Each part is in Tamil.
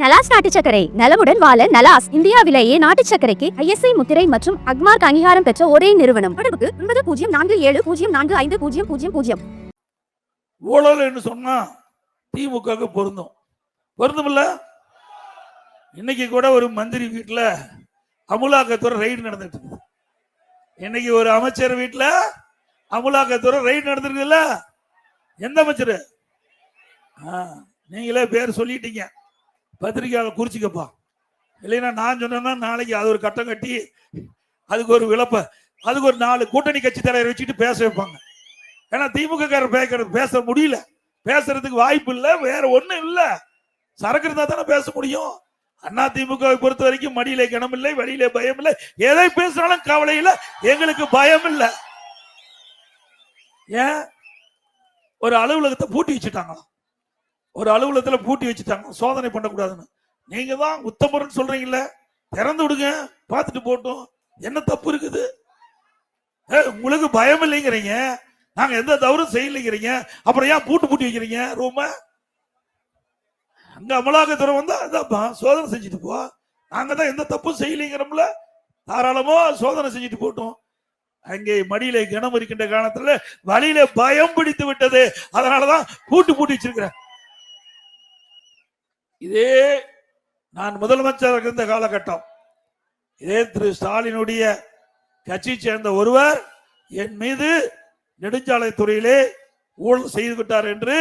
நலாஸ் நாட்டு சர்க்கரை நலமுடன் வாழ நலாஸ் இந்தியாவிலேயே நாட்டு சர்க்கரைக்கு ISI முத்திரை மற்றும் அக்மார்க் அங்கீகாரம் பெற்ற ஒரே நிறுவனம். தொடர்புக்கு 9047045000. ஊழல் என்று சொன்னா திமுக பொருந்தும். இன்னைக்கு கூட ஒரு மந்திரி வீட்டுல அமலாக்கத்துறை ரைடு நடந்துட்டு இருக்கு. இன்னைக்கு ஒரு அமைச்சர் வீட்டுல அமலாக்கத்துறை ரைடு நடந்திருக்குல்ல. எந்த அமைச்சர்? நீங்களே பேர் சொல்லிட்டீங்க, பத்திரிகையாளர் குறிச்சிக்கப்பா. இல்லைன்னா நான் சொன்னேன்னா நாளைக்கு அது ஒரு கட்டம் கட்டி அதுக்கு ஒரு அதுக்கு ஒரு 4 கூட்டணி கட்சி தலைவர் வச்சுட்டு பேச வைப்பாங்க. ஏன்னா திமுக பேச முடியல, பேசுறதுக்கு வாய்ப்பு இல்லை, வேற ஒண்ணும் இல்லை. சரக்கு இருந்தா தானே பேச முடியும். அண்ணா திமுகவை பொறுத்த வரைக்கும் மடியிலே கணம் இல்லை, வழியிலே பயம் இல்லை, எதை பேசினாலும் கவலை இல்லை, எங்களுக்கு பயம் இல்லை. ஏன்? ஒரு அலுவலகத்தை பூட்டி வச்சுட்டாங்களாம், ஒரு அலுவலகத்துல பூட்டி வச்சுட்டாங்க, சோதனை பண்ணக்கூடாதுன்னு. நீங்க தான் உத்தமர்னு சொல்றீங்கல்ல, திறந்து விடுங்க, பார்த்துட்டு போட்டோம், என்ன தப்பு இருக்குது? உங்களுக்கு பயம் இல்லைங்கிறீங்க, நாங்க எந்த தவறும் செய்யலைங்கிறீங்க, அப்புறம் ஏன் பூட்டி வைக்கிறீங்க ரூம? அங்க அமலாக்கத்துறை வந்தா அதான் சோதனை செஞ்சுட்டு போ, நாங்க தான் எந்த தப்பும் செய்யலைங்கிறோம்ல, தாராளமா சோதனை செஞ்சுட்டு போட்டோம். அங்கே மடியில கனம் இருக்கின்ற காலத்துல வழியில பயம் பிடித்து விட்டது, அதனாலதான் பூட்டி வச்சிருக்கிறேன். இதே நான் முதலமைச்சராக இருந்த காலகட்டம், இதே திரு ஸ்டாலினுடைய கட்சியை சேர்ந்த ஒருவர் என் மீது நெடுஞ்சாலைத்துறையிலே ஊழல் செய்து விட்டார் என்று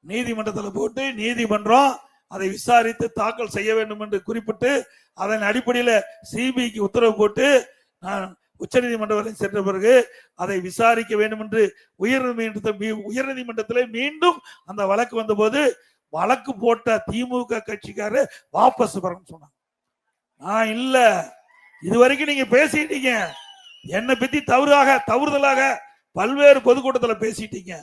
நீதிமன்றத்தில் போட்டு நீதிமன்றம் அதை விசாரித்து தாக்கல் செய்ய வேண்டும் என்று குறிப்பிட்டு அதன் அடிப்படையில் சிபிஐக்கு உத்தரவு போட்டு நான் உச்ச நீதிமன்றம் சென்ற பிறகு அதை விசாரிக்க வேண்டும் என்று உயர்நீதிமன்றத்திலே மீண்டும் அந்த வழக்கு வந்தபோது வழக்கு போட்ட திமுக கட்சிக்காரரு வாபஸ் பெறணும் சொன்னாங்க. நான் இல்ல, இதுவரைக்கும் நீங்க பேசிட்டீங்க, என்னை பத்தி தவறுதலாக பல்வேறு பொதுக்கூட்டத்தில் பேசிட்டீங்க.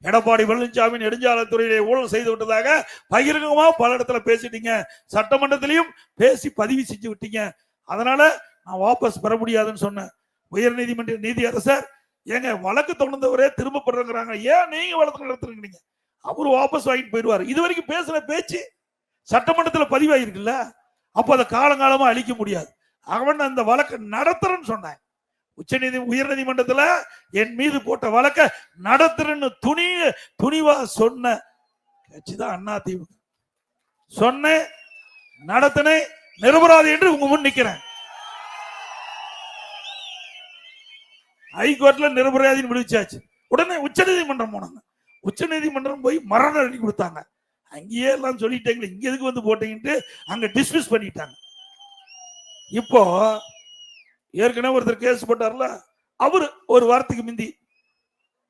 எடப்பாடி பழனிசாமி நெடுஞ்சாலைத்துறையிலே ஊழல் செய்து விட்டதாக பகிரங்கமா பல இடத்துல பேசிட்டீங்க, சட்டமன்றத்திலையும் பேசி பதிவு செஞ்சு விட்டீங்க. அதனால நான் வாபஸ் பெற முடியாதுன்னு சொன்னேன். உயர் நீதிமன்ற நீதியரசர் ஏங்க வழக்கு தொடர்ந்தவரே திரும்ப பெறாங்க, ஏன் நீங்க வழக்கு நடத்துறீங்க? அவரு வாபஸ் வாங்கிட்டு போயிடுவாரு. இது வரைக்கும் பேசுற பேச்சு சட்டமன்றத்தில் பதிவாயிருக்குல்ல, அப்ப அதை காலங்காலமா அழிக்க முடியாது. அவன் அந்த வழக்கை நடத்துறேன்னு சொன்னேன். உயர் நீதிமன்றத்தில் என் மீது போட்ட வழக்க நடத்துறேன்னு துணிவா சொன்ன கட்சி தான் அண்ணா திமுக. சொன்னேன், நடத்தினேன், நிரபராதி என்று உங்க முன் நிக்கிறேன். ஹைகோர்ட்ல நிரபராதின்னு விடுவிச்சாச்சு. உடனே உச்ச நீதிமன்றம் போனாங்க. உச்ச நீதிமன்றம் போய் மரண தண்டனை கொடுத்தாங்க. அங்கேயே எல்லாம் சொல்லிட்டாங்க, இங்க எதுக்கு வந்து போட்டீங்கன்னு அங்க டிஸ்மிஸ் பண்ணிட்டாங்க. இப்போ ஏற்கனவே ஒருத்தர் கேஸ் போட்டார்ல, அவரு ஒரு வாரத்துக்கு முந்தி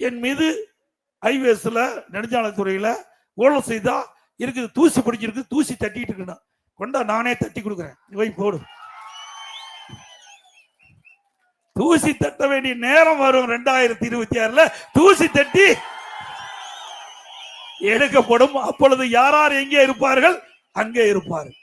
என் மீது ஹைவேஸ்ல நெடுஞ்சாலைத்துறையில ஊழல் செய்தா இருக்குது, தூசி பிடிச்சிருக்கு, தூசி தட்டிட்டு இருக்கணும், கொண்டா நானே தட்டி கொடுக்குறேன், இவை போடு. தூசி தட்ட வேண்டிய நேரம் வரும் 2026 தூசி தட்டி எடுக்கப்படும். அப்பொழுது யார் எங்கே இருப்பார்கள்? அங்கே இருப்பார்கள்.